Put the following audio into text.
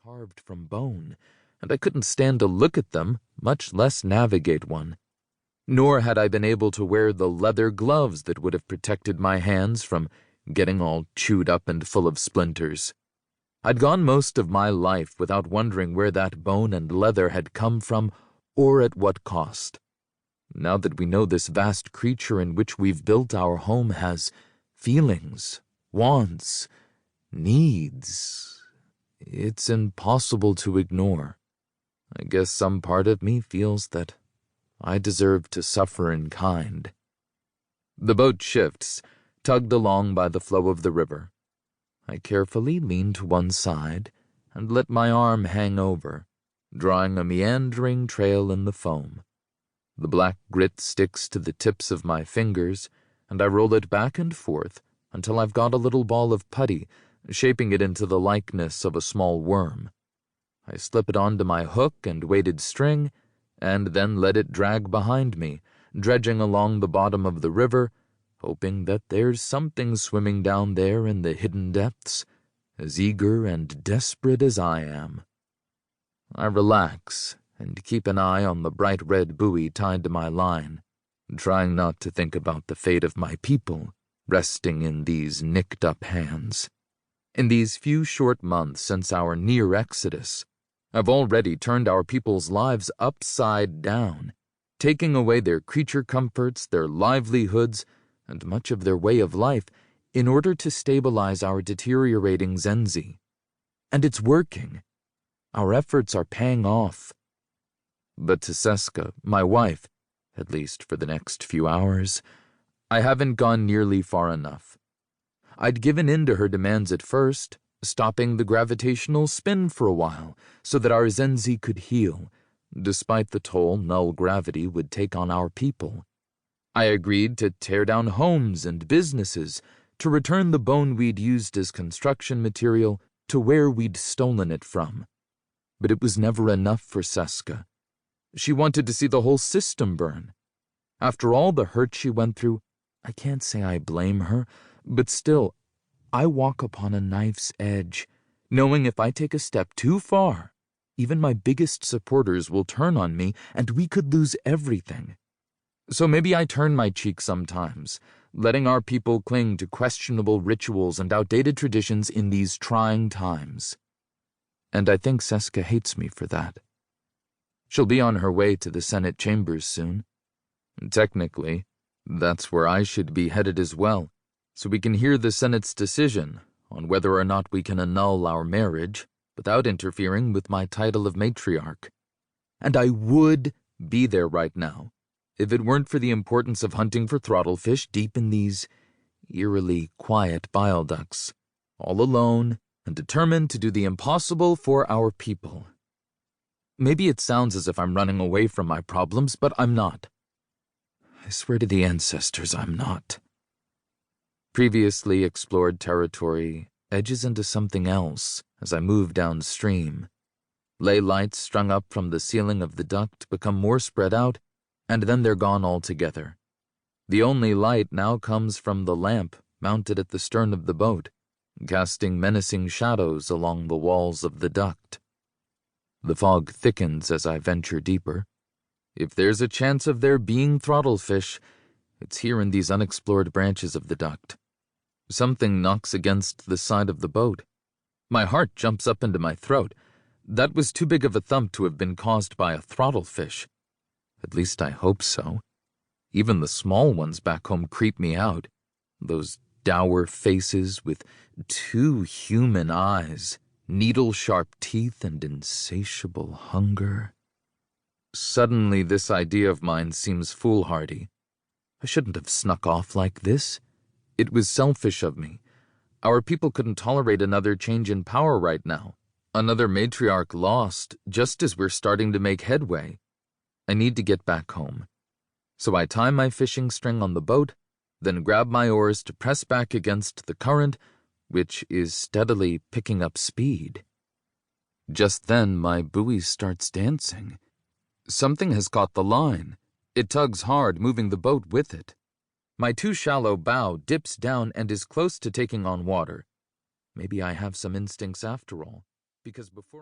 carved from bone, and I couldn't stand to look at them, much less navigate one. Nor had I been able to wear the leather gloves that would have protected my hands from getting all chewed up and full of splinters. I'd gone most of my life without wondering where that bone and leather had come from or at what cost. Now that we know this vast creature in which we've built our home has feelings, wants, needs, it's impossible to ignore. I guess some part of me feels that I deserve to suffer in kind. The boat shifts, tugged along by the flow of the river. I carefully lean to one side and let my arm hang over, drawing a meandering trail in the foam. The black grit sticks to the tips of my fingers, and I roll it back and forth until I've got a little ball of putty, shaping it into the likeness of a small worm. I slip it onto my hook and weighted string, and then let it drag behind me, dredging along the bottom of the river, hoping that there's something swimming down there in the hidden depths, as eager and desperate as I am. I relax and keep an eye on the bright red buoy tied to my line, trying not to think about the fate of my people resting in these nicked-up hands. In these few short months since our near exodus, I've already turned our people's lives upside down, taking away their creature comforts, their livelihoods, and much of their way of life in order to stabilize our deteriorating Zenzee. And it's working. Our efforts are paying off. But to Seska, my wife, at least for the next few hours, I haven't gone nearly far enough. I'd given in to her demands at first, stopping the gravitational spin for a while so that our Zenzee could heal, despite the toll null gravity would take on our people. I agreed to tear down homes and businesses, to return the bone we'd used as construction material to where we'd stolen it from. But it was never enough for Seska. She wanted to see the whole system burn. After all the hurt she went through, I can't say I blame her, but still, I walk upon a knife's edge, knowing if I take a step too far, even my biggest supporters will turn on me and we could lose everything. So maybe I turn my cheek sometimes, letting our people cling to questionable rituals and outdated traditions in these trying times. And I think Seska hates me for that. She'll be on her way to the Senate chambers soon. Technically, that's where I should be headed as well, so we can hear the Senate's decision on whether or not we can annul our marriage without interfering with my title of matriarch. And I would be there right now if it weren't for the importance of hunting for throttlefish deep in these eerily quiet bile ducts, all alone and determined to do the impossible for our people. Maybe it sounds as if I'm running away from my problems, but I'm not. I swear to the ancestors I'm not. Previously explored territory edges into something else as I move downstream. Ley lights strung up from the ceiling of the duct become more spread out, and then they're gone altogether. The only light now comes from the lamp mounted at the stern of the boat, casting menacing shadows along the walls of the duct. The fog thickens as I venture deeper. If there's a chance of there being throttlefish, it's here in these unexplored branches of the duct. Something knocks against the side of the boat. My heart jumps up into my throat. That was too big of a thump to have been caused by a throttlefish. At least I hope so. Even the small ones back home creep me out. Those dour faces with two human eyes, needle-sharp teeth, and insatiable hunger. Suddenly this idea of mine seems foolhardy. I shouldn't have snuck off like this. It was selfish of me. Our people couldn't tolerate another change in power right now. Another matriarch lost, just as we're starting to make headway. I need to get back home. So I tie my fishing string on the boat, then grab my oars to press back against the current, which is steadily picking up speed. Just then my buoy starts dancing. Something has caught the line. It tugs hard, moving the boat with it. My too shallow bow dips down and is close to taking on water. Maybe I have some instincts after all, because before I...